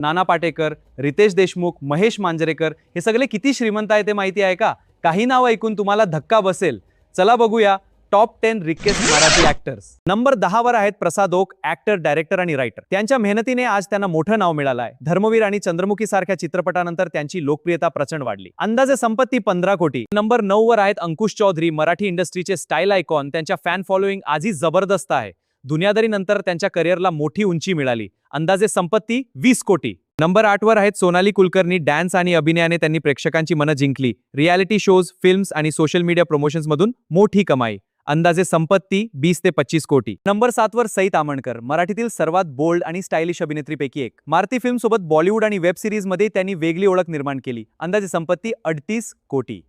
नाना पाटेकर, रितेश देशमुख, महेश मांजरेकर हे सगळे किती श्रीमंत आहे ते माहिती आहे का? काही नाव ऐकून तुम्हाला धक्का बसेल. चला बघूया top 10 richest Marathi actors. Number 10 वर आहेत प्रसाद ओक, ऍक्टर, डायरेक्टर आणि रायटर. त्यांच्या मेहनतीने आज त्यांना मोठं नाव मिळालं आहे. धर्मवीर आणि चंद्रमुखी सारख्या चित्रपटानंतर त्यांची लोकप्रियता प्रचंड वाढली. अंदाजे संपत्ती 15 कोटी. नंबर 9 वर आहेत अंकुश चौधरी, मराठी इंडस्ट्रीचे स्टाईल आयकॉन. त्यांच्या फॅन फॉलोईंग आजही जबरदस्त आहे. दुनियादारी नंतर त्यांच्या करिअरला मोठी उंची मिळाली. अंदाजे संपत्ती 20 कोटी. नंबर 8 वर आहेत सोनाली कुलकर्णी. डान्स आणि अभिनयाने त्यांनी प्रेक्षकांची मनं जिंकली. रियालिटी शोज, फिल्म्स आणि सोशल मीडिया प्रमोशन्स मधून मोठी कमाई. अंदाजे संपत्ती 20 ते 25 कोटी. नंबर 7 वर सई तामणकर, मराठीतील सर्वात बोल्ड आणि स्टायलिश अभिनेत्रीपैकी एक. मारुती फिल्म सोबत बॉलिवूड आणि वेब सिरीज मध्ये त्यांनी वेगळी ओळख निर्माण केली. अंदाजे संपत्ती 38 कोटी.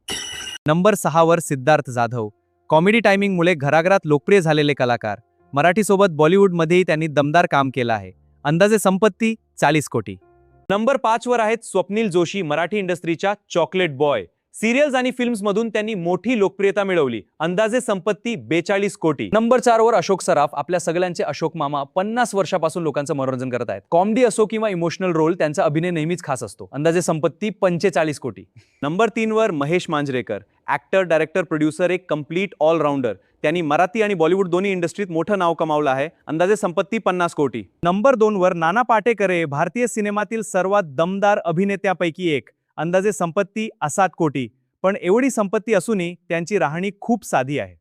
नंबर 6 वर सिद्धार्थ जाधव, कॉमेडी टायमिंगमुळे घराघरात लोकप्रिय झालेले कलाकार. मराठी सोबत बॉलिवूड मध्येही त्यांनी दमदार काम केलं आहे. अंदाजे संपत्ती 40 कोटी. नंबर 5 वर आहेत स्वप्नील जोशी, मराठी इंडस्ट्रीच्या चॉकलेट बॉय. सिरियल्स आणि फिल्म्स मधून त्यांनी मोठी लोकप्रियता मिळवली. अंदाजे संपत्ती 42 कोटी. नंबर 4 वर अशोक सराफ, आपल्या सगळ्यांचे अशोक मामा. 50 वर्षापासून लोकांचं मनोरंजन करत आहेत. कॉमेडी असो किंवा इमोशनल रोल, त्यांचा अभिनय नेहमीच खास असतो. अंदाजे संपत्ती 45 कोटी. नंबर 3 वर Mahesh Manjrekar, actor, director, producer, एक कम्प्लीट ऑलराऊंडर. त्यांनी मराठी आणि बॉलिवूड दोन्ही इंडस्ट्रीत मोठं नाव कमावलं आहे. अंदाजे संपत्ती 50 कोटी. नंबर 2 वर नाना पाटेकर, भारतीय सिनेमातील सर्वात दमदार अभिनेत्यापैकी एक. अंदाजे संपत्ती 7 कोटी. पण एवढी संपत्ती असूनही त्यांची राहणी खूप साधी आहे.